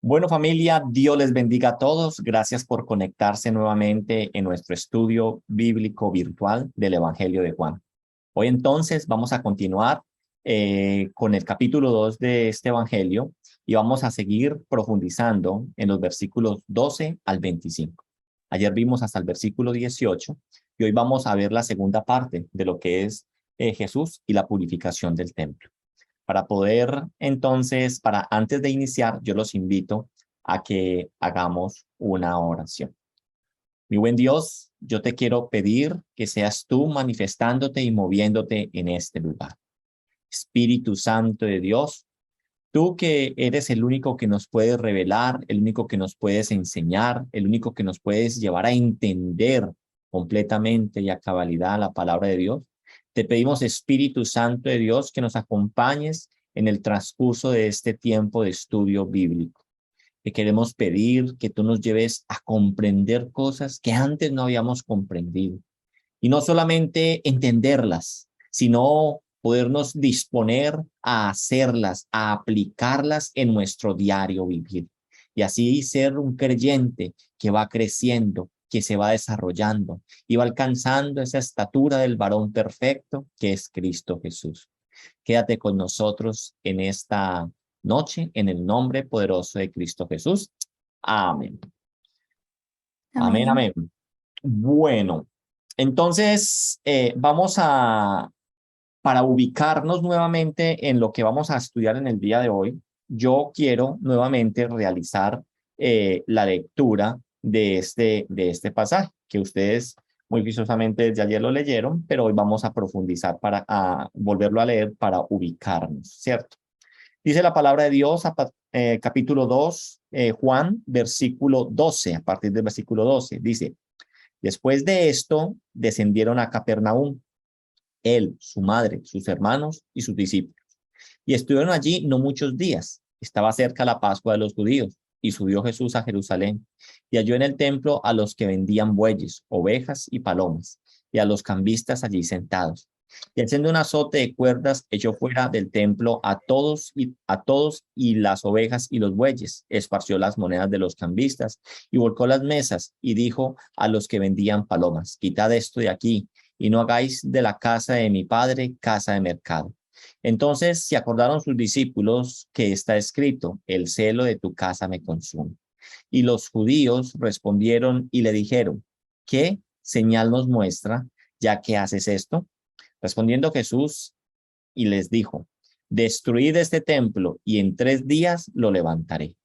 Bueno, familia, Dios les bendiga a todos. Gracias por conectarse nuevamente en nuestro estudio bíblico virtual del Evangelio de Juan. Hoy entonces vamos a continuar con el capítulo 2 de este Evangelio y vamos a seguir profundizando en los versículos 12 al 25. Ayer vimos hasta el versículo 18 y hoy vamos a ver la segunda parte de lo que es Jesús y la purificación del templo. Para poder, entonces, antes de iniciar, yo los invito a que hagamos una oración. Mi buen Dios, yo te quiero pedir que seas tú manifestándote y moviéndote en este lugar. Espíritu Santo de Dios, tú que eres el único que nos puedes revelar, el único que nos puedes enseñar, el único que nos puedes llevar a entender completamente y a cabalidad la palabra de Dios. Te pedimos, Espíritu Santo de Dios, que nos acompañes en el transcurso de este tiempo de estudio bíblico. Te queremos pedir que tú nos lleves a comprender cosas que antes no habíamos comprendido. Y no solamente entenderlas, sino podernos disponer a hacerlas, a aplicarlas en nuestro diario vivir. Y así ser un creyente que va creciendo, que se va desarrollando y va alcanzando esa estatura del varón perfecto que es Cristo Jesús. Quédate con nosotros en esta noche, en el nombre poderoso de Cristo Jesús. Amén. Amén, Amén. amén. Bueno, entonces para ubicarnos nuevamente en lo que vamos a estudiar en el día de hoy, yo quiero nuevamente realizar la lectura de este pasaje, que ustedes muy vistosamente desde ayer lo leyeron, pero hoy vamos a profundizar para volverlo a leer para ubicarnos, ¿cierto? Dice la palabra de Dios, capítulo 2, Juan, versículo 12, a partir del versículo 12, dice: Después de esto, descendieron a Capernaum, él, su madre, sus hermanos y sus discípulos. Y estuvieron allí no muchos días. Estaba cerca la Pascua de los judíos, y subió Jesús a Jerusalén, y halló en el templo a los que vendían bueyes, ovejas y palomas, y a los cambistas allí sentados. Y haciendo un azote de cuerdas, echó fuera del templo a todos y las ovejas y los bueyes, esparció las monedas de los cambistas, y volcó las mesas, y dijo a los que vendían palomas: Quitad esto de aquí, y no hagáis de la casa de mi padre casa de mercado. Entonces se acordaron sus discípulos que está escrito: el celo de tu casa me consume. Y los judíos respondieron y le dijeron: ¿qué señal nos muestra ya que haces esto? Respondiendo Jesús y les dijo: destruid este templo y en 3 días lo levantaré.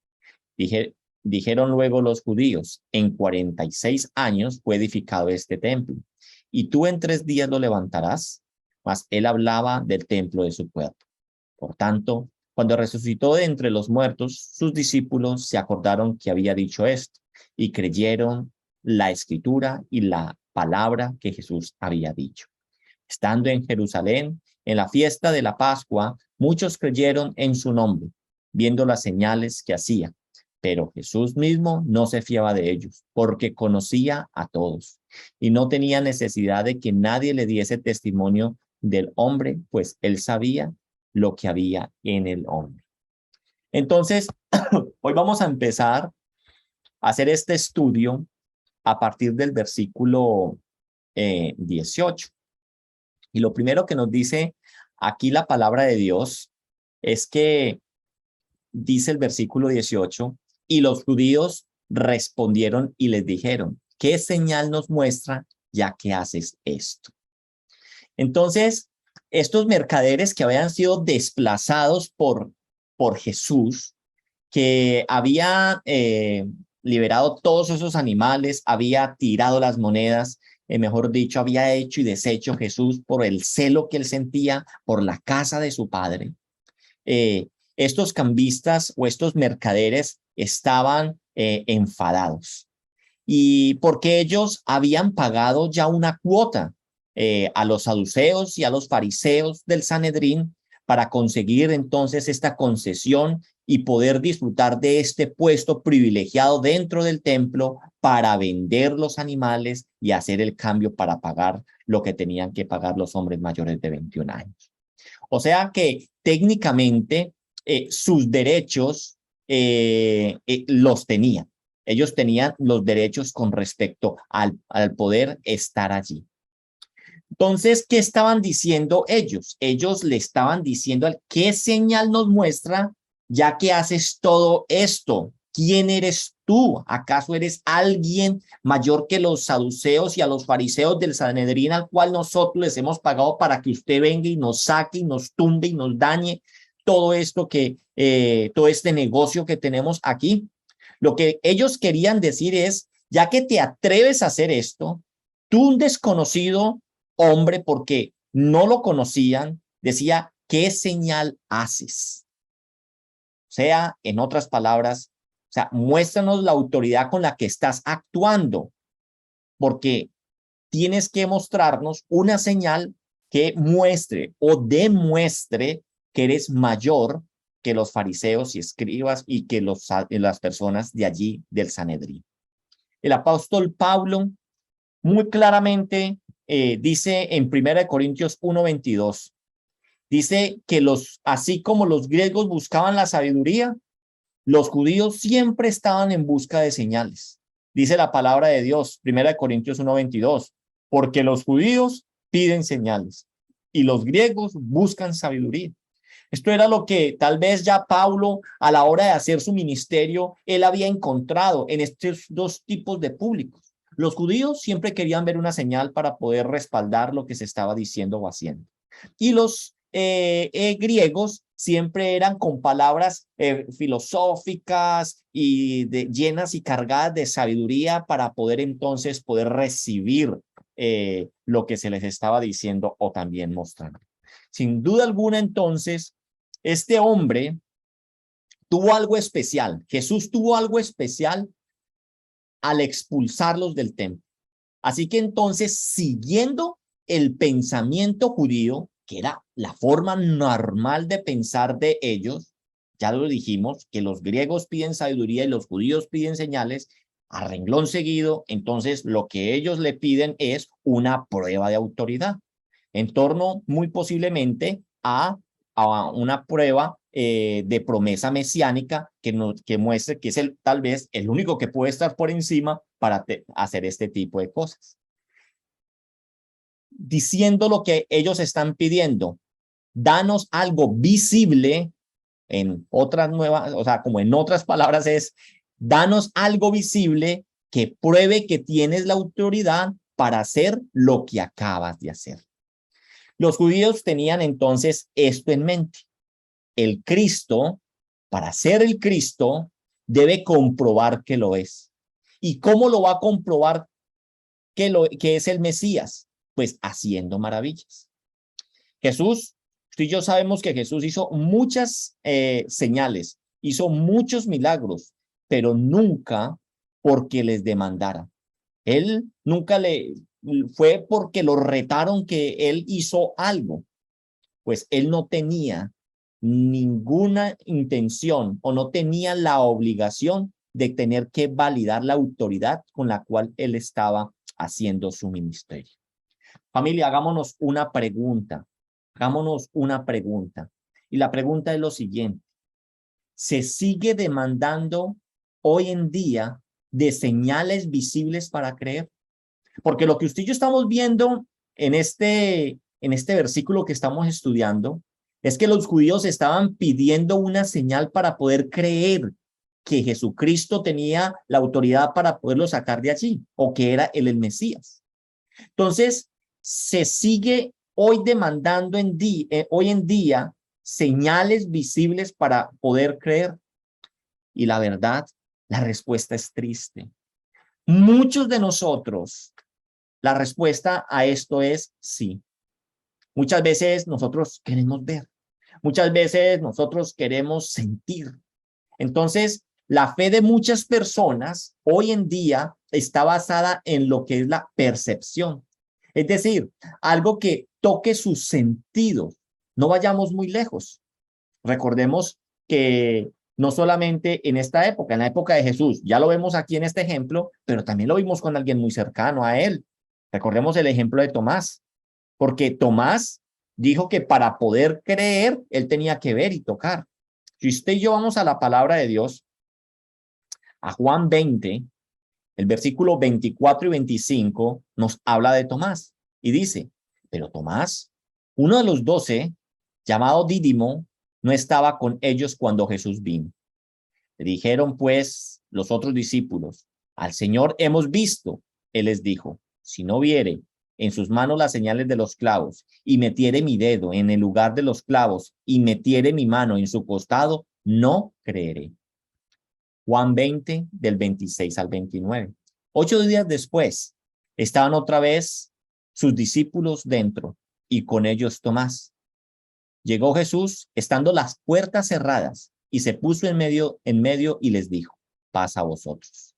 Dijeron luego los judíos: en 46 años fue edificado este templo, y tú en 3 días lo levantarás. Mas él hablaba del templo de su cuerpo. Por tanto, cuando resucitó de entre los muertos, sus discípulos se acordaron que había dicho esto y creyeron la escritura y la palabra que Jesús había dicho. Estando en Jerusalén, en la fiesta de la Pascua, muchos creyeron en su nombre, viendo las señales que hacía. Pero Jesús mismo no se fiaba de ellos, porque conocía a todos y no tenía necesidad de que nadie le diese testimonio del hombre, pues él sabía lo que había en el hombre. Entonces, hoy vamos a empezar a hacer este estudio a partir del versículo 18. Y lo primero que nos dice aquí la palabra de Dios es que dice el versículo 18, y los judíos respondieron y les dijeron: ¿qué señal nos muestra ya que haces esto? Entonces, estos mercaderes que habían sido desplazados por Jesús, que había liberado todos esos animales, había tirado las monedas, mejor dicho, había hecho y deshecho Jesús por el celo que él sentía por la casa de su padre. Estos cambistas o estos mercaderes estaban enfadados, y porque ellos habían pagado ya una cuota a los saduceos y a los fariseos del Sanedrín para conseguir entonces esta concesión y poder disfrutar de este puesto privilegiado dentro del templo para vender los animales y hacer el cambio para pagar lo que tenían que pagar los hombres mayores de 21 años. O sea que técnicamente sus derechos los tenían. Ellos tenían los derechos con respecto al poder estar allí. Entonces, ¿qué estaban diciendo ellos? Ellos le estaban diciendo, ¿qué señal nos muestra ya que haces todo esto? ¿Quién eres tú? ¿Acaso eres alguien mayor que los saduceos y a los fariseos del Sanedrín al cual nosotros les hemos pagado para que usted venga y nos saque y nos tumbe y nos dañe todo esto todo este negocio que tenemos aquí? Lo que ellos querían decir es, ya que te atreves a hacer esto, tú un desconocido hombre, porque no lo conocían, decía, ¿qué señal haces? O sea, en otras palabras, o sea, muéstranos la autoridad con la que estás actuando, porque tienes que mostrarnos una señal que muestre o demuestre que eres mayor que los fariseos y escribas y que las personas de allí del Sanedrín. El apóstol Pablo muy claramente dice en 1 Corintios 1:22, dice que así como los griegos buscaban la sabiduría, los judíos siempre estaban en busca de señales. Dice la palabra de Dios, 1 Corintios 1:22, porque los judíos piden señales y los griegos buscan sabiduría. Esto era lo que tal vez ya Pablo, a la hora de hacer su ministerio, él había encontrado en estos dos tipos de públicos. Los judíos siempre querían ver una señal para poder respaldar lo que se estaba diciendo o haciendo. Y los griegos siempre eran con palabras filosóficas y llenas y cargadas de sabiduría para poder entonces poder recibir lo que se les estaba diciendo o también mostrando. Sin duda alguna, entonces, este hombre tuvo algo especial. Jesús tuvo algo especial al expulsarlos del templo. Así que entonces, siguiendo el pensamiento judío, que era la forma normal de pensar de ellos, ya lo dijimos, que los griegos piden sabiduría y los judíos piden señales, a renglón seguido, entonces lo que ellos le piden es una prueba de autoridad, en torno muy posiblemente a una prueba de promesa mesiánica que muestre que es tal vez el único que puede estar por encima para hacer este tipo de cosas. Diciendo lo que ellos están pidiendo, danos algo visible, en otras nuevas, o sea, como en otras palabras es, danos algo visible que pruebe que tienes la autoridad para hacer lo que acabas de hacer. Los judíos tenían entonces esto en mente. El Cristo, para ser el Cristo, debe comprobar que lo es. ¿Y cómo lo va a comprobar que es el Mesías? Pues haciendo maravillas. Jesús, usted y yo sabemos que Jesús hizo muchas señales, hizo muchos milagros, pero nunca porque les demandara. Él nunca fue porque lo retaron que él hizo algo, pues él no tenía ninguna intención o no tenía la obligación de tener que validar la autoridad con la cual él estaba haciendo su ministerio. Familia, hagámonos una pregunta. Hagámonos una pregunta. Y la pregunta es lo siguiente. ¿Se sigue demandando hoy en día de señales visibles para creer? Porque lo que usted y yo estamos viendo en este versículo que estamos estudiando es que los judíos estaban pidiendo una señal para poder creer que Jesucristo tenía la autoridad para poderlo sacar de allí o que era el Mesías. Entonces, se sigue hoy demandando hoy en día señales visibles para poder creer. Y la verdad, la respuesta es triste. Muchos de nosotros, la respuesta a esto es sí. Muchas veces nosotros queremos ver. Muchas veces nosotros queremos sentir. Entonces, la fe de muchas personas hoy en día está basada en lo que es la percepción. Es decir, algo que toque sus sentidos. No vayamos muy lejos. Recordemos que no solamente en esta época, en la época de Jesús, ya lo vemos aquí en este ejemplo, pero también lo vimos con alguien muy cercano a él. Recordemos el ejemplo de Tomás, porque Tomás dijo que para poder creer, él tenía que ver y tocar. Si usted y yo vamos a la palabra de Dios, a Juan 20, el versículo 24 y 25 nos habla de Tomás y dice, pero Tomás, uno de los 12, llamado Dídimo, no estaba con ellos cuando Jesús vino. Le dijeron pues los otros discípulos, al Señor hemos visto. Él les dijo, si no viere en sus manos las señales de los clavos y metiere mi dedo en el lugar de los clavos y metiere mi mano en su costado, no creeré. Juan 20, del 26 al 29. 8 días después, estaban otra vez sus discípulos dentro y con ellos Tomás. Llegó Jesús, estando las puertas cerradas, y se puso en medio y les dijo, paz a vosotros.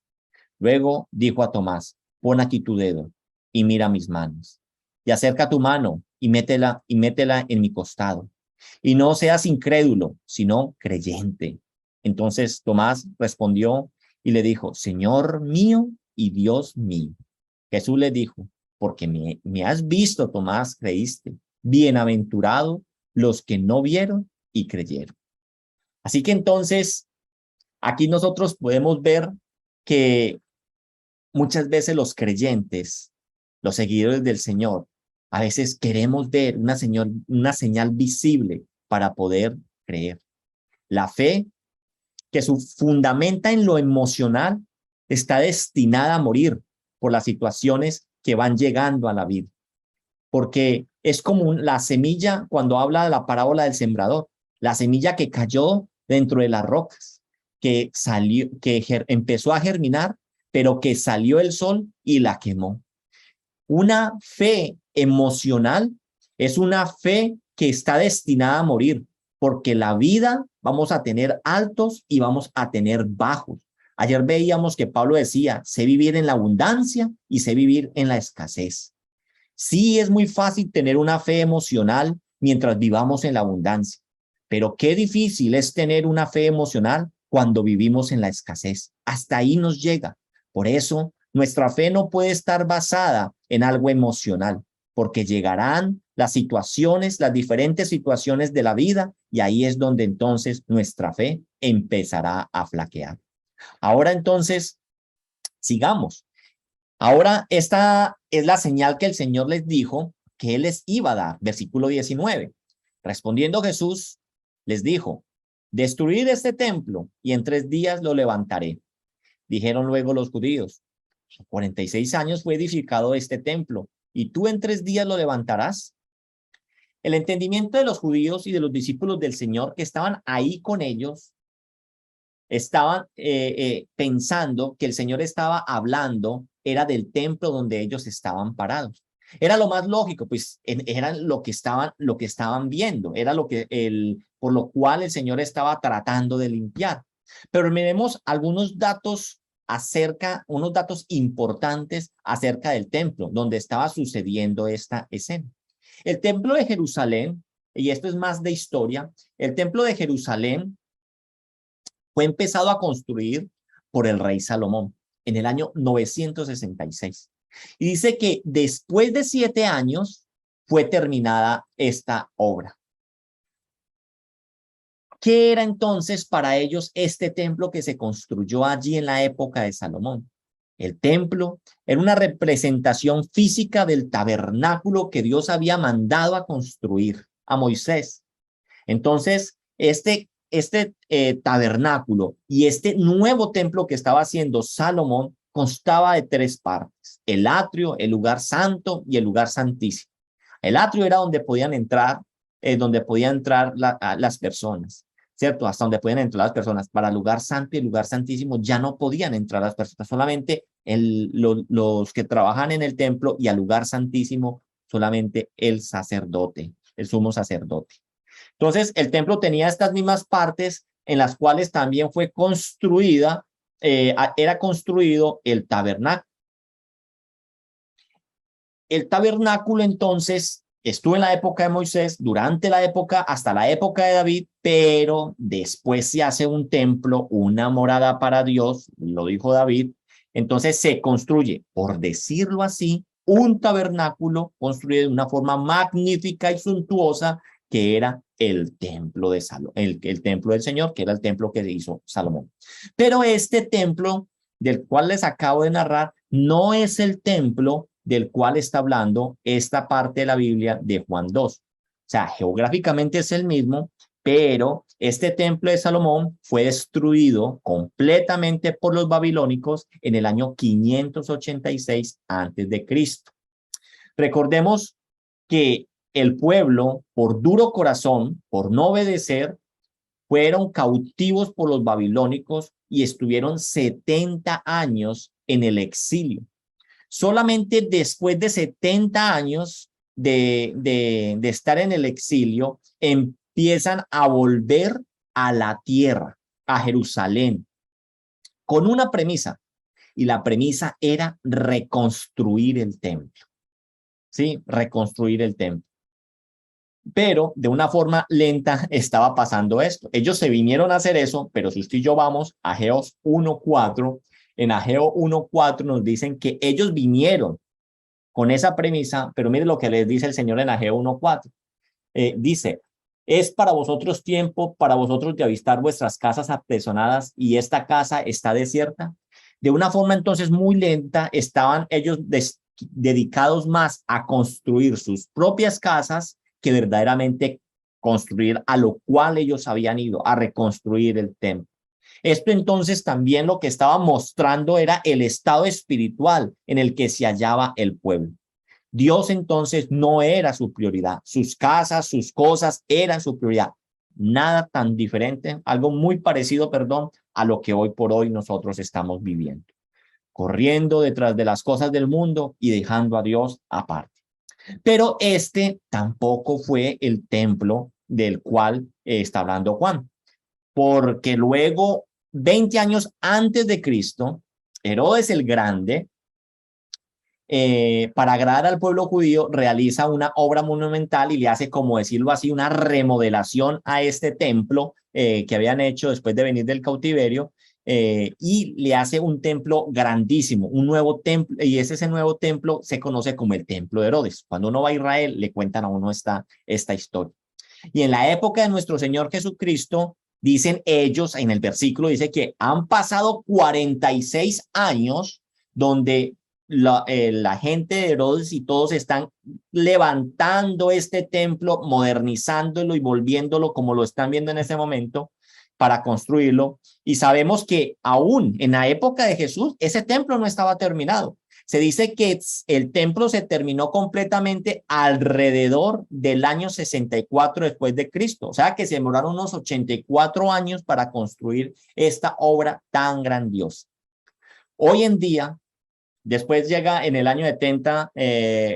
Luego dijo a Tomás, pon aquí tu dedo y mira mis manos, y acerca tu mano y métela en mi costado. Y no seas incrédulo, sino creyente. Entonces Tomás respondió y le dijo, Señor mío y Dios mío. Jesús le dijo, porque me has visto, Tomás, creíste. Bienaventurado los que no vieron y creyeron. Así que entonces, aquí nosotros podemos ver que muchas veces los creyentes, los seguidores del Señor, a veces queremos ver una señal visible para poder creer. La fe que se fundamenta en lo emocional está destinada a morir por las situaciones que van llegando a la vida. Porque es como la semilla cuando habla de la parábola del sembrador, la semilla que cayó dentro de las rocas, que salió, que empezó a germinar, pero que salió el sol y la quemó. Una fe emocional es una fe que está destinada a morir, porque la vida vamos a tener altos y vamos a tener bajos. Ayer veíamos que Pablo decía, sé vivir en la abundancia y sé vivir en la escasez. Sí, es muy fácil tener una fe emocional mientras vivamos en la abundancia, pero qué difícil es tener una fe emocional cuando vivimos en la escasez. Hasta ahí nos llega. Por eso, nuestra fe no puede estar basada en algo emocional, porque llegarán las situaciones, las diferentes situaciones de la vida, y ahí es donde entonces nuestra fe empezará a flaquear. Ahora entonces, sigamos. Ahora, esta es la señal que el Señor les dijo que Él les iba a dar. Versículo 19. Respondiendo Jesús, les dijo, destruid este templo y en 3 días lo levantaré. Dijeron luego los judíos, 46 años fue edificado este templo y tú en 3 días lo levantarás. El entendimiento de los judíos y de los discípulos del Señor que estaban ahí con ellos, estaban pensando que el Señor estaba hablando, era del templo donde ellos estaban parados. Era lo más lógico, pues era lo que estaban viendo, era por lo cual el Señor estaba tratando de limpiar. Pero miremos algunos datos unos datos importantes acerca del templo, donde estaba sucediendo esta escena. El templo de Jerusalén, y esto es más de historia, el templo de Jerusalén fue empezado a construir por el rey Salomón en el año 966. Y dice que después de 7 años fue terminada esta obra. ¿Qué era entonces para ellos este templo que se construyó allí en la época de Salomón? El templo era una representación física del tabernáculo que Dios había mandado a construir a Moisés. Entonces, este tabernáculo y este nuevo templo que estaba haciendo Salomón constaba de 3 partes: el atrio, el lugar santo y el lugar santísimo. El atrio era donde podían entrar las personas, ¿cierto? Hasta donde podían entrar las personas. Para el lugar santo y el lugar santísimo ya no podían entrar las personas, solamente los que trabajan en el templo, y al lugar santísimo solamente el sacerdote, el sumo sacerdote. Entonces, el templo tenía estas mismas partes en las cuales también fue era construido el tabernáculo. El tabernáculo entonces estuvo en la época de Moisés, hasta la época de David, pero después se hace un templo, una morada para Dios, lo dijo David. Entonces se construye, por decirlo así, un tabernáculo construido de una forma magnífica y suntuosa, que era el templo de el templo del Señor, que era el templo que hizo Salomón. Pero este templo del cual les acabo de narrar no es el templo del cual está hablando esta parte de la Biblia de Juan 2. O sea, geográficamente es el mismo, pero este templo de Salomón fue destruido completamente por los babilónicos en el año 586 antes de Cristo. Recordemos que el pueblo, por duro corazón, por no obedecer, fueron cautivos por los babilónicos y estuvieron 70 años en el exilio. Solamente después de 70 años de estar en el exilio, empiezan a volver a la tierra, a Jerusalén, con una premisa, y la premisa era reconstruir el templo. ¿Sí? Reconstruir el templo. Pero de una forma lenta estaba pasando esto. Ellos se vinieron a hacer eso, pero si usted y yo vamos a Ageo 1:4, en Ageo 1:4 nos dicen que ellos vinieron con esa premisa, pero mire lo que les dice el Señor en Ageo 1:4. Dice, es para vosotros tiempo, para vosotros de avistar vuestras casas apresonadas y esta casa está desierta. De una forma entonces muy lenta estaban ellos dedicados más a construir sus propias casas que verdaderamente construir a lo cual ellos habían ido, a reconstruir el templo. Esto entonces también lo que estaba mostrando era el estado espiritual en el que se hallaba el pueblo. Dios entonces no era su prioridad, sus casas, sus cosas eran su prioridad. Nada tan diferente, algo muy parecido, perdón, a lo que hoy por hoy nosotros estamos viviendo. Corriendo detrás de las cosas del mundo y dejando a Dios aparte. Pero este tampoco fue el templo del cual está hablando Juan, porque luego, 20 años antes de Cristo, Herodes el Grande, para agradar al pueblo judío, realiza una obra monumental y le hace, como decirlo así, una remodelación a este templo que habían hecho después de venir del cautiverio, y le hace un templo grandísimo, un nuevo templo, y ese nuevo templo se conoce como el templo de Herodes. Cuando uno va a Israel, le cuentan a uno esta historia. Y en la época de nuestro Señor Jesucristo, dicen ellos, en el versículo dice que han pasado 46 años donde la gente de Herodes y todos están levantando este templo, modernizándolo y volviéndolo como lo están viendo en este momento para construirlo. Y sabemos que aún en la época de Jesús, ese templo no estaba terminado. Se dice que el templo se terminó completamente alrededor del año 64 después de Cristo. O sea que se demoraron unos 84 años para construir esta obra tan grandiosa. Hoy en día, después llega en el año 70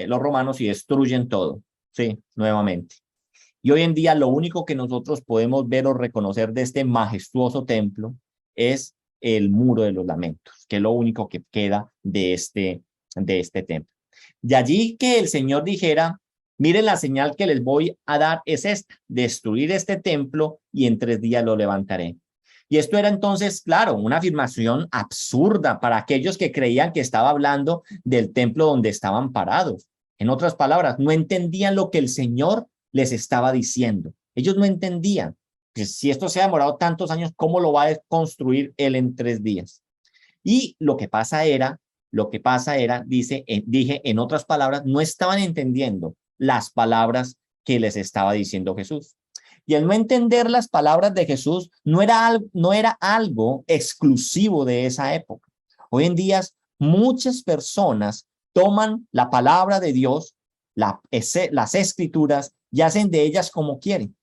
los romanos y destruyen todo, sí, nuevamente. Y hoy en día lo único que nosotros podemos ver o reconocer de este majestuoso templo es el Muro de los Lamentos, que es lo único que queda de este templo. De allí que el Señor dijera, miren, la señal que les voy a dar es esta, destruir este templo y en 3 días lo levantaré. Y esto era entonces, claro, una afirmación absurda para aquellos que creían que estaba hablando del templo donde estaban parados. En otras palabras, no entendían lo que el Señor les estaba diciendo. Ellos no entendían que si esto se ha demorado tantos años, ¿cómo lo va a construir él en 3 días? Y lo que pasa era, dije, en otras palabras, no estaban entendiendo las palabras que les estaba diciendo Jesús. Y el no entender las palabras de Jesús no era algo exclusivo de esa época. Hoy en día muchas personas toman la palabra de Dios, las escrituras, y hacen de ellas como quieren.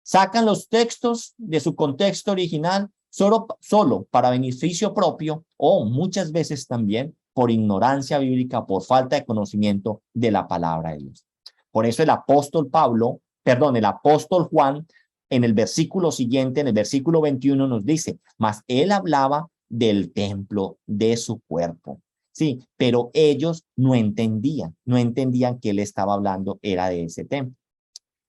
Sacan los textos de su contexto original solo para beneficio propio o muchas veces también por ignorancia bíblica, por falta de conocimiento de la palabra de Dios. Por eso el apóstol Juan, en el versículo siguiente, en el versículo 21, nos dice, mas él hablaba del templo de su cuerpo. Sí, pero ellos no entendían que él estaba hablando era de ese templo.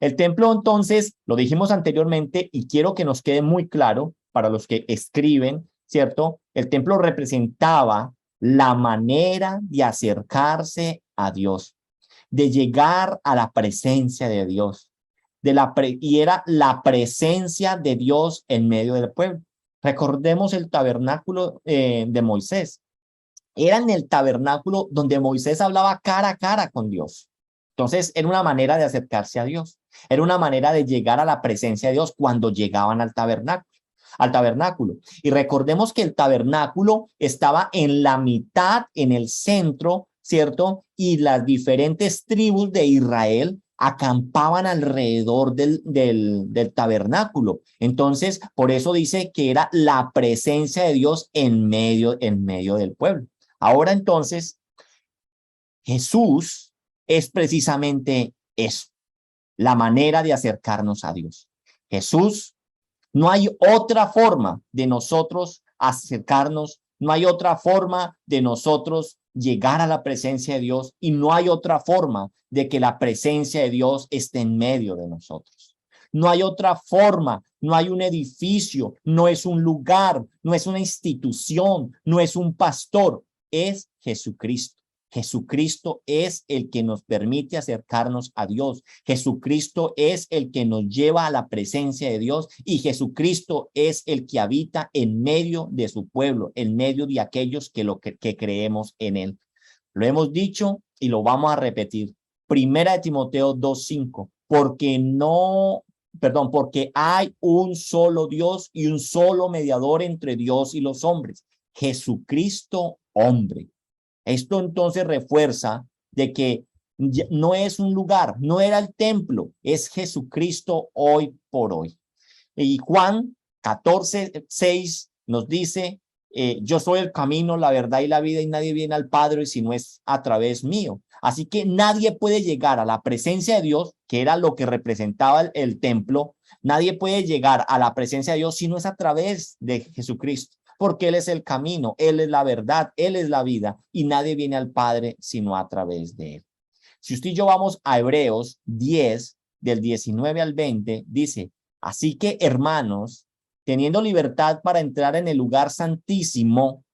El templo, entonces, lo dijimos anteriormente y quiero que nos quede muy claro para los que escriben, ¿cierto? El templo representaba la manera de acercarse a Dios, de llegar a la presencia de Dios, y era la presencia de Dios en medio del pueblo. Recordemos el tabernáculo de Moisés. Era en el tabernáculo donde Moisés hablaba cara a cara con Dios. Entonces, era una manera de acercarse a Dios. Era una manera de llegar a la presencia de Dios cuando llegaban al tabernáculo. Y recordemos que el tabernáculo estaba en la mitad, en el centro, ¿cierto? Y las diferentes tribus de Israel acampaban alrededor del tabernáculo. Entonces, por eso dice que era la presencia de Dios en medio del pueblo. Ahora entonces, Jesús es precisamente eso, la manera de acercarnos a Dios. Jesús, no hay otra forma de nosotros acercarnos, no hay otra forma de nosotros llegar a la presencia de Dios y no hay otra forma de que la presencia de Dios esté en medio de nosotros. No hay otra forma, no hay un edificio, no es un lugar, no es una institución, no es un pastor, es Jesucristo. Jesucristo es el que nos permite acercarnos a Dios. Jesucristo es el que nos lleva a la presencia de Dios y Jesucristo es el que habita en medio de su pueblo, en medio de aquellos que creemos en él. Lo hemos dicho y lo vamos a repetir. Primera de Timoteo 2:5, porque hay un solo Dios y un solo mediador entre Dios y los hombres, Jesucristo hombre. Esto entonces refuerza de que no es un lugar, no era el templo, es Jesucristo hoy por hoy. Y Juan 14:6 nos dice, yo soy el camino, la verdad y la vida y nadie viene al Padre si no es a través mío. Así que nadie puede llegar a la presencia de Dios, que era lo que representaba el templo. Nadie puede llegar a la presencia de Dios si no es a través de Jesucristo, porque Él es el camino, Él es la verdad, Él es la vida y nadie viene al Padre sino a través de Él. Si usted y yo vamos a Hebreos 10, del 19 al 20, dice, así que hermanos, teniendo libertad para entrar en el lugar santísimo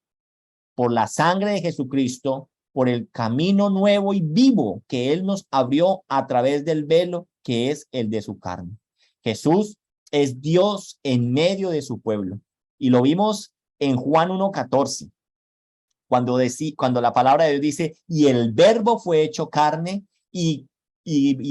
por la sangre de Jesucristo, por el camino nuevo y vivo que Él nos abrió a través del velo que es el de su carne. Jesús es Dios en medio de su pueblo y lo vimos en Juan 1:14, cuando la palabra de Dios dice, y el verbo fue hecho carne y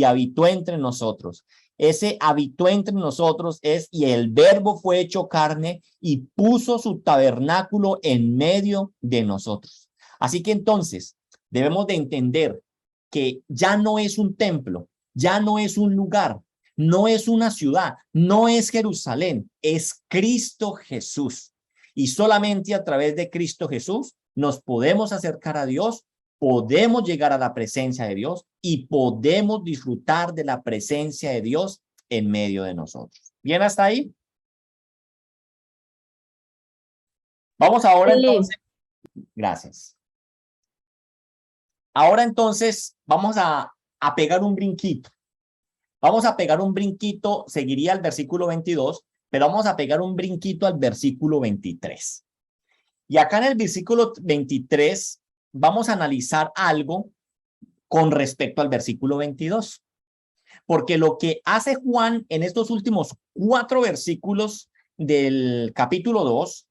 habitó entre nosotros. Ese habitó entre nosotros es, y el verbo fue hecho carne y puso su tabernáculo en medio de nosotros. Así que entonces debemos de entender que ya no es un templo, ya no es un lugar, no es una ciudad, no es Jerusalén, es Cristo Jesús. Y solamente a través de Cristo Jesús nos podemos acercar a Dios, podemos llegar a la presencia de Dios y podemos disfrutar de la presencia de Dios en medio de nosotros. ¿Bien hasta ahí? Vamos ahora entonces. Gracias. Ahora entonces vamos a pegar un brinquito. Vamos a pegar un brinquito, seguiría el versículo 22, pero vamos a pegar un brinquito al versículo 23. Y acá en el versículo 23 vamos a analizar algo con respecto al versículo 22. Porque lo que hace Juan en estos últimos 4 versículos del capítulo 2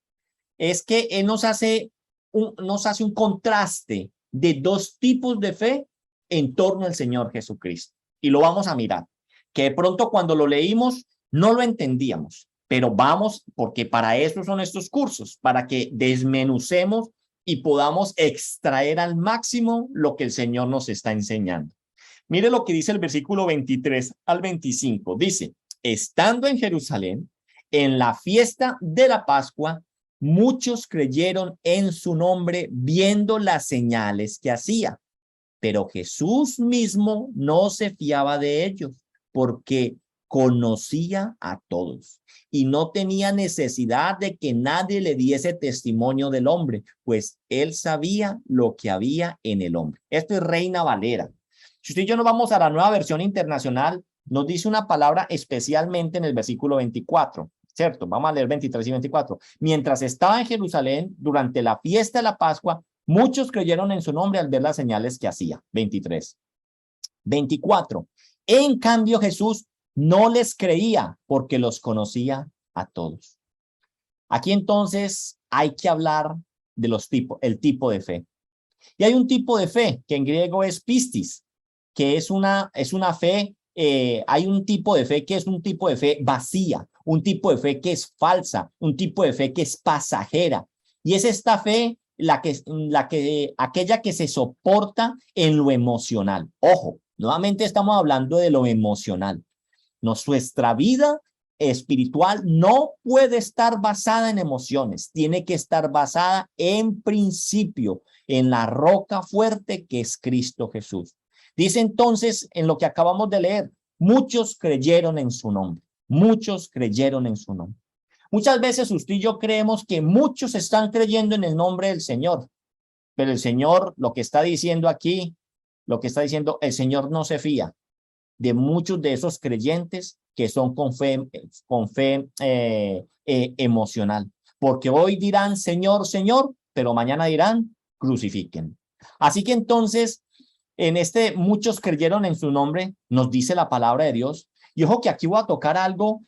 es que él nos hace un contraste de 2 tipos de fe en torno al Señor Jesucristo. Y lo vamos a mirar, que de pronto cuando lo leímos no lo entendíamos, pero vamos, porque para eso son estos cursos, para que desmenucemos y podamos extraer al máximo lo que el Señor nos está enseñando. Mire lo que dice el versículo 23 al 25. Dice, estando en Jerusalén, en la fiesta de la Pascua, muchos creyeron en su nombre viendo las señales que hacía. Pero Jesús mismo no se fiaba de ellos porque conocía a todos y no tenía necesidad de que nadie le diese testimonio del hombre, pues él sabía lo que había en el hombre. Esto es Reina Valera. Si usted y yo nos vamos a la Nueva Versión Internacional, nos dice una palabra especialmente en el versículo 24, ¿cierto? Vamos a leer 23 y 24. Mientras estaba en Jerusalén, durante la fiesta de la Pascua, muchos creyeron en su nombre al ver las señales que hacía. 23. 24. En cambio, Jesús No les creía porque los conocía a todos. Aquí entonces hay que hablar de el tipo de fe. Y hay un tipo de fe que en griego es pistis, que es una fe, hay un tipo de fe que es un tipo de fe vacía, un tipo de fe que es falsa, un tipo de fe que es pasajera. Y es esta fe aquella que se soporta en lo emocional. Ojo, nuevamente estamos hablando de lo emocional. Nuestra vida espiritual no puede estar basada en emociones, tiene que estar basada en principio, en la roca fuerte que es Cristo Jesús. Dice entonces en lo que acabamos de leer, muchos creyeron en su nombre, muchos creyeron en su nombre. Muchas veces usted y yo creemos que muchos están creyendo en el nombre del Señor, pero el Señor lo que está diciendo aquí, lo que está diciendo, el Señor no se fía de muchos de esos creyentes que son con fe emocional. Porque hoy dirán, Señor, Señor, pero mañana dirán, crucifiquen. Así que entonces, en muchos creyeron en su nombre, nos dice la palabra de Dios. Y ojo que aquí voy a tocar algo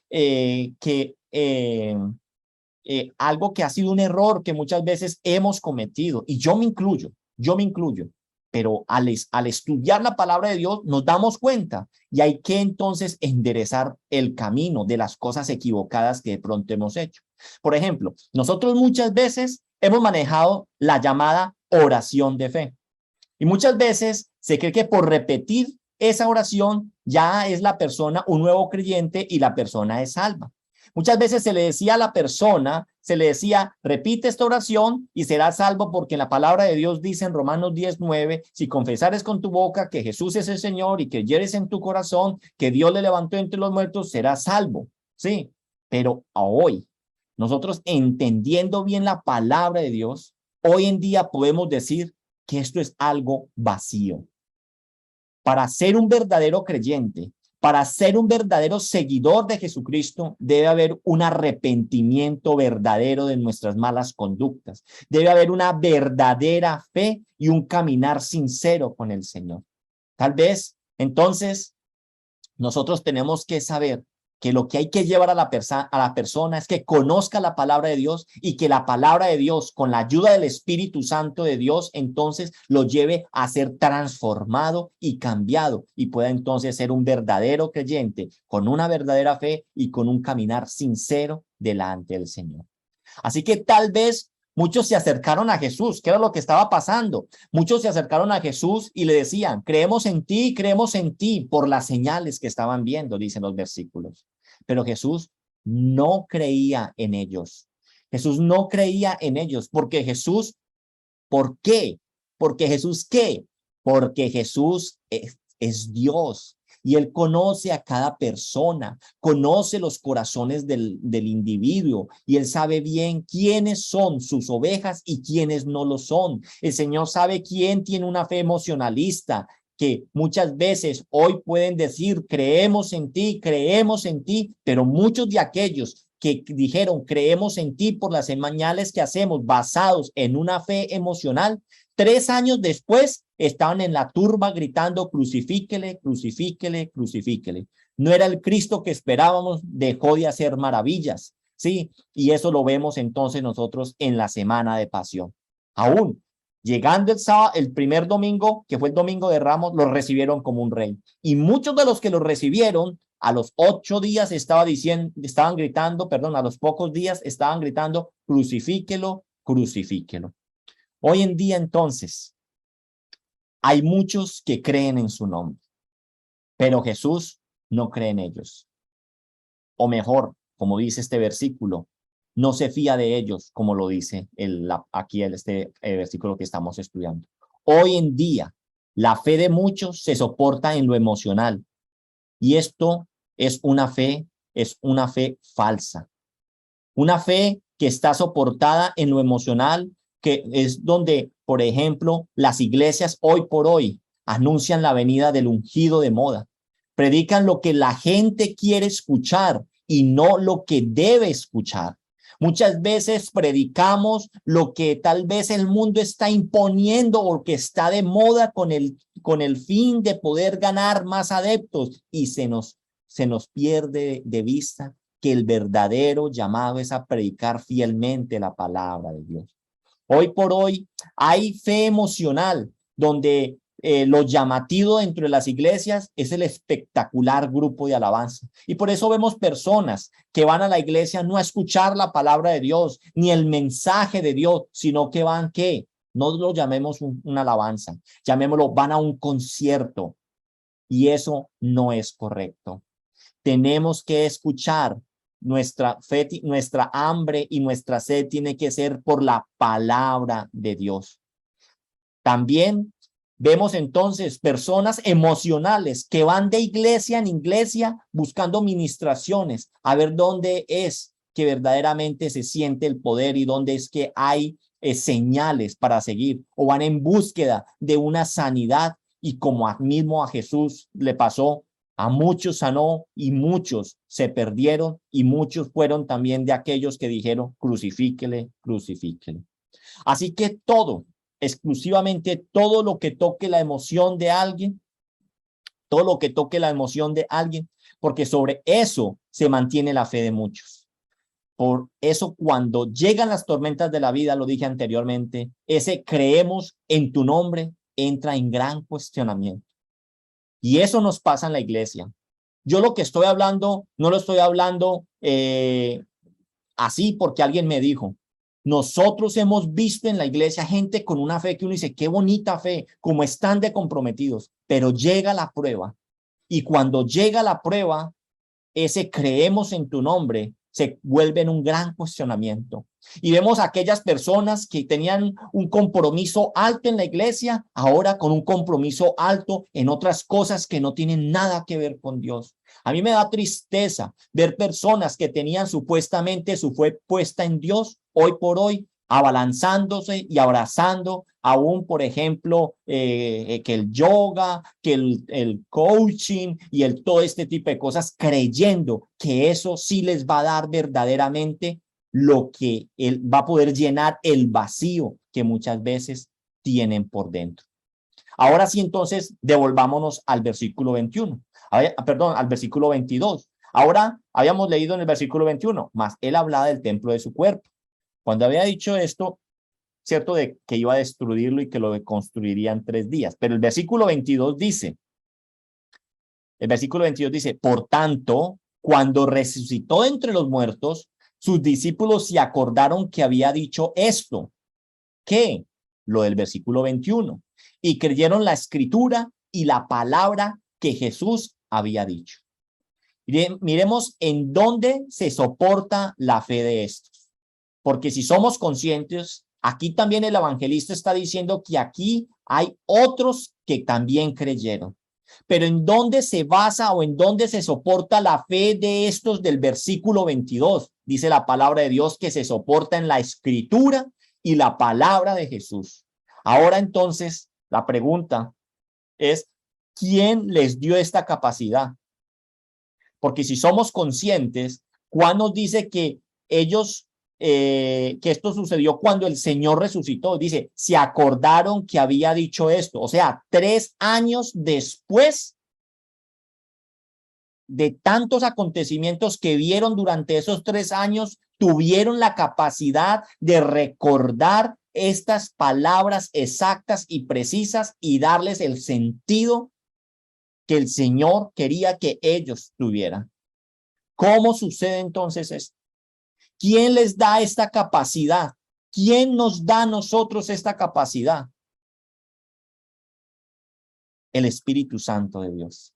algo que ha sido un error que muchas veces hemos cometido, y yo me incluyo, pero al estudiar la palabra de Dios nos damos cuenta y hay que entonces enderezar el camino de las cosas equivocadas que de pronto hemos hecho. Por ejemplo, nosotros muchas veces hemos manejado la llamada oración de fe y muchas veces se cree que por repetir esa oración ya es la persona un nuevo creyente y la persona es salva. Muchas veces se le decía a la persona, se le decía, repite esta oración y serás salvo porque en la palabra de Dios dice en Romanos 10:9, si confesares con tu boca que Jesús es el Señor y creyeres en tu corazón que Dios le levantó entre los muertos, serás salvo. Sí, pero hoy, nosotros entendiendo bien la palabra de Dios, hoy en día podemos decir que esto es algo vacío. Para ser un verdadero creyente, para ser un verdadero seguidor de Jesucristo, debe haber un arrepentimiento verdadero de nuestras malas conductas. Debe haber una verdadera fe y un caminar sincero con el Señor. Tal vez, entonces, nosotros tenemos que saber que lo que hay que llevar a la persona es que conozca la palabra de Dios y que la palabra de Dios, con la ayuda del Espíritu Santo de Dios, entonces lo lleve a ser transformado y cambiado y pueda entonces ser un verdadero creyente con una verdadera fe y con un caminar sincero delante del Señor. Así que tal vez muchos se acercaron a Jesús. ¿Qué era lo que estaba pasando? Muchos se acercaron a Jesús y le decían, creemos en ti por las señales que estaban viendo, dicen los versículos. Pero Jesús no creía en ellos. Jesús no creía en ellos porque Jesús, ¿por qué? Porque Jesús, ¿qué? Porque Jesús es Dios. Y él conoce a cada persona, conoce los corazones del individuo y él sabe bien quiénes son sus ovejas y quiénes no lo son. El Señor sabe quién tiene una fe emocionalista, que muchas veces hoy pueden decir creemos en ti, pero muchos de aquellos que dijeron creemos en ti por las señales que hacemos basados en una fe emocional, 3 años después estaban en la turba gritando crucifíquele, crucifíquele, crucifíquele. No era el Cristo que esperábamos, dejó de hacer maravillas, ¿sí? Y eso lo vemos entonces nosotros en la semana de pasión. Aún llegando el sábado, el primer domingo, que fue el domingo de Ramos, lo recibieron como un rey. Y muchos de los que lo recibieron, a los 8 días estaban gritando, a los pocos días estaban gritando, crucifíquelo, crucifíquelo. Hoy en día, entonces, hay muchos que creen en su nombre, pero Jesús no cree en ellos. O mejor, como dice este versículo, no se fía de ellos, como lo dice aquí este versículo que estamos estudiando. Hoy en día, la fe de muchos se soporta en lo emocional, y esto es una fe falsa. Una fe que está soportada en lo emocional, que es donde, por ejemplo, las iglesias hoy por hoy anuncian la venida del ungido de moda. Predican lo que la gente quiere escuchar y no lo que debe escuchar. Muchas veces predicamos lo que tal vez el mundo está imponiendo o que está de moda con el fin de poder ganar más adeptos y se nos se nos pierde de vista que el verdadero llamado es a predicar fielmente la palabra de Dios. Hoy por hoy hay fe emocional donde lo llamativo dentro de las iglesias es el espectacular grupo de alabanza. Y por eso vemos personas que van a la iglesia no a escuchar la palabra de Dios, ni el mensaje de Dios, sino que van, ¿qué? No lo llamemos una alabanza, llamémoslo, van a un concierto. Y eso no es correcto. Tenemos que escuchar. Nuestra fe, nuestra hambre y nuestra sed tiene que ser por la palabra de Dios. También vemos entonces personas emocionales que van de iglesia en iglesia buscando ministraciones, a ver dónde es que verdaderamente se siente el poder y dónde es que hay señales para seguir, o van en búsqueda de una sanidad, y como mismo a Jesús le pasó, a muchos sanó y muchos se perdieron, y muchos fueron también de aquellos que dijeron crucifíquele, crucifíquele. Así que todo, exclusivamente todo lo que toque la emoción de alguien, todo lo que toque la emoción de alguien, porque sobre eso se mantiene la fe de muchos. Por eso cuando llegan las tormentas de la vida, lo dije anteriormente, ese creemos en tu nombre entra en gran cuestionamiento. Y eso nos pasa en la iglesia. Yo lo que estoy hablando, no lo estoy hablando así porque alguien me dijo. Nosotros hemos visto en la iglesia gente con una fe que uno dice, qué bonita fe, como están de comprometidos, pero llega la prueba. Y cuando llega la prueba, ese creemos en tu nombre se vuelve en un gran cuestionamiento. Y vemos a aquellas personas que tenían un compromiso alto en la iglesia, ahora con un compromiso alto en otras cosas que no tienen nada que ver con Dios. A mí me da tristeza ver personas que tenían supuestamente su fe puesta en Dios, hoy por hoy abalanzándose y abrazando aún, por ejemplo, que el yoga, que el coaching y todo este tipo de cosas, creyendo que eso sí les va a dar verdaderamente lo que él va a poder llenar el vacío que muchas veces tienen por dentro. Ahora sí, entonces, devolvámonos al versículo 21. Perdón, al versículo 22. Ahora habíamos leído en el versículo 21, mas él hablaba del templo de su cuerpo. Cuando había dicho esto, cierto, de que iba a destruirlo y que lo construiría en 3 días. Pero el versículo 22 dice, por tanto, cuando resucitó entre los muertos, sus discípulos se acordaron que había dicho esto. ¿Qué? Lo del versículo 21. Y creyeron la escritura y la palabra que Jesús había dicho. Miremos en dónde se soporta la fe de estos. Porque si somos conscientes, aquí también el evangelista está diciendo que aquí hay otros que también creyeron. Pero ¿en dónde se basa o en dónde se soporta la fe de estos del versículo 22? Dice la palabra de Dios que se soporta en la escritura y la palabra de Jesús. Ahora entonces, la pregunta es, ¿quién les dio esta capacidad? Porque si somos conscientes, Juan nos dice que ellos, que esto sucedió cuando el Señor resucitó. Dice, se acordaron que había dicho esto. O sea, 3 años después de tantos acontecimientos que vieron durante esos 3 años, tuvieron la capacidad de recordar estas palabras exactas y precisas y darles el sentido que el Señor quería que ellos tuvieran. ¿Cómo sucede entonces esto? ¿Quién les da esta capacidad? ¿Quién nos da a nosotros esta capacidad? El Espíritu Santo de Dios.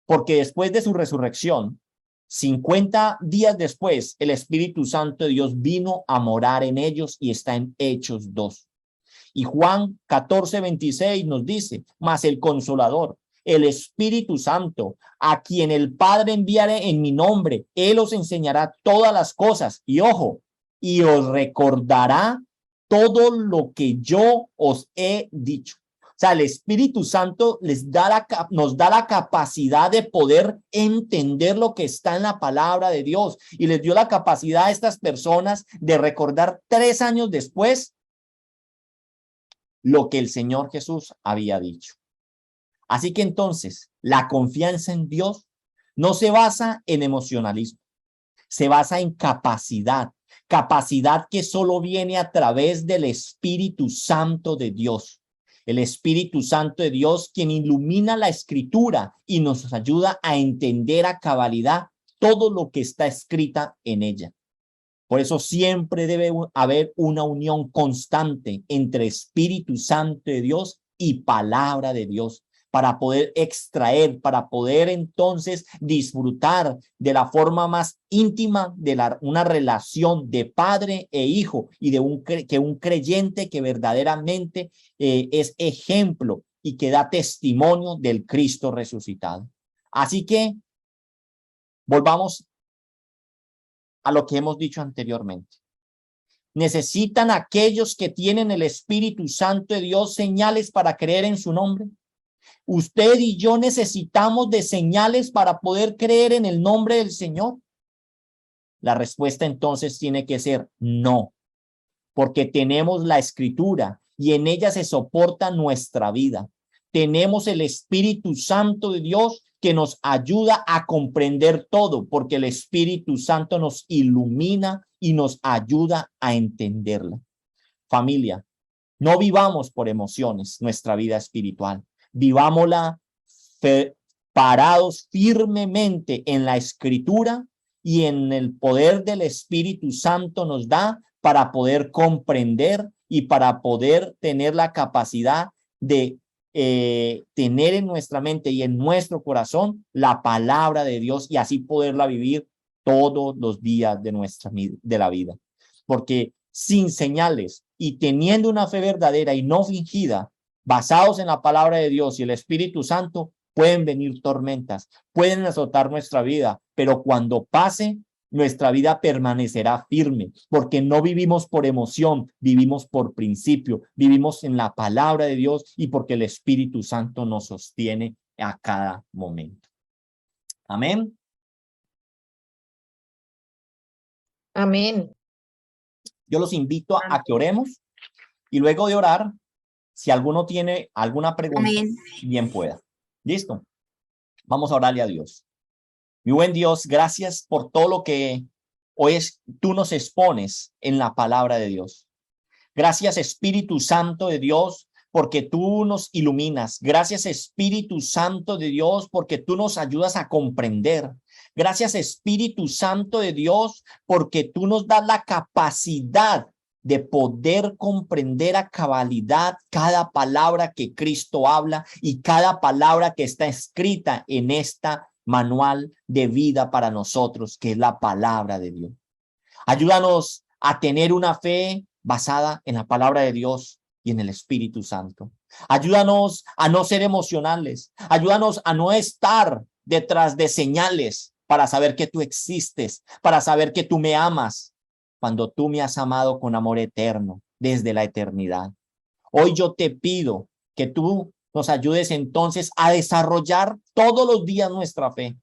Porque después de su resurrección, 50 días después, el Espíritu Santo de Dios vino a morar en ellos y está en Hechos 2. Y Juan 14:26 nos dice, mas el Consolador, el Espíritu Santo, a quien el Padre enviare en mi nombre, él os enseñará todas las cosas. Y ojo, y os recordará todo lo que yo os he dicho. O sea, el Espíritu Santo nos da la capacidad de poder entender lo que está en la palabra de Dios. Y les dio la capacidad a estas personas de recordar 3 años después lo que el Señor Jesús había dicho. Así que entonces, la confianza en Dios no se basa en emocionalismo, se basa en capacidad, capacidad que solo viene a través del Espíritu Santo de Dios. El Espíritu Santo de Dios, quien ilumina la Escritura y nos ayuda a entender a cabalidad todo lo que está escrita en ella. Por eso siempre debe haber una unión constante entre Espíritu Santo de Dios y palabra de Dios, para poder extraer, para poder entonces disfrutar de la forma más íntima de una relación de padre e hijo, y de un creyente que verdaderamente es ejemplo y que da testimonio del Cristo resucitado. Así que volvamos a lo que hemos dicho anteriormente. ¿Necesitan aquellos que tienen el Espíritu Santo de Dios señales para creer en su nombre? ¿Usted y yo necesitamos de señales para poder creer en el nombre del Señor? La respuesta entonces tiene que ser no, porque tenemos la Escritura y en ella se soporta nuestra vida. Tenemos el Espíritu Santo de Dios que nos ayuda a comprender todo, porque el Espíritu Santo nos ilumina y nos ayuda a entenderla. Familia, no vivamos por emociones nuestra vida espiritual. Vivámosla parados firmemente en la Escritura y en el poder del Espíritu Santo nos da para poder comprender y para poder tener la capacidad de tener en nuestra mente y en nuestro corazón la palabra de Dios, y así poderla vivir todos los días de la vida. Porque sin señales y teniendo una fe verdadera y no fingida, basados en la palabra de Dios y el Espíritu Santo, pueden venir tormentas, pueden azotar nuestra vida, pero cuando pase, nuestra vida permanecerá firme, porque no vivimos por emoción, vivimos por principio, vivimos en la palabra de Dios y porque el Espíritu Santo nos sostiene a cada momento. Amén. Amén. Yo los invito a que oremos y luego de orar, si alguno tiene alguna pregunta, Amén. bien pueda. ¿Listo? Vamos a orarle a Dios. Mi buen Dios, gracias por todo lo que hoy tú nos expones en la palabra de Dios. Gracias, Espíritu Santo de Dios, porque tú nos iluminas. Gracias, Espíritu Santo de Dios, porque tú nos ayudas a comprender. Gracias, Espíritu Santo de Dios, porque tú nos das la capacidad de poder comprender a cabalidad cada palabra que Cristo habla y cada palabra que está escrita en esta manual de vida para nosotros, que es la palabra de Dios. Ayúdanos a tener una fe basada en la palabra de Dios y en el Espíritu Santo. Ayúdanos a no ser emocionales. Ayúdanos a no estar detrás de señales para saber que tú existes, para saber que tú me amas, cuando tú me has amado con amor eterno desde la eternidad. Hoy yo te pido que tú nos ayudes entonces a desarrollar todos los días nuestra fe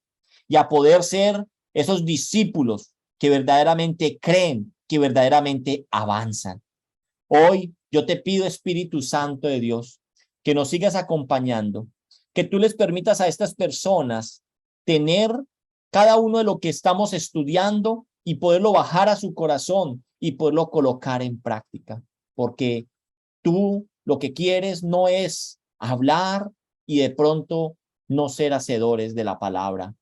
y a poder ser esos discípulos que verdaderamente creen, que verdaderamente avanzan. Hoy yo te pido, Espíritu Santo de Dios, que nos sigas acompañando, que tú les permitas a estas personas tener cada uno de lo que estamos estudiando y poderlo bajar a su corazón y poderlo colocar en práctica, porque tú lo que quieres no es hablar y de pronto no ser hacedores de la palabra.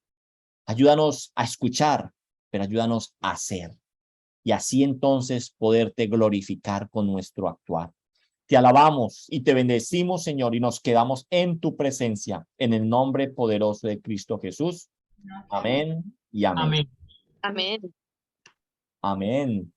Ayúdanos a escuchar, pero ayúdanos a hacer. Y así entonces poderte glorificar con nuestro actuar. Te alabamos y te bendecimos, Señor, y nos quedamos en tu presencia, en el nombre poderoso de Cristo Jesús. Amén y amén. Amén. Amén. Amén.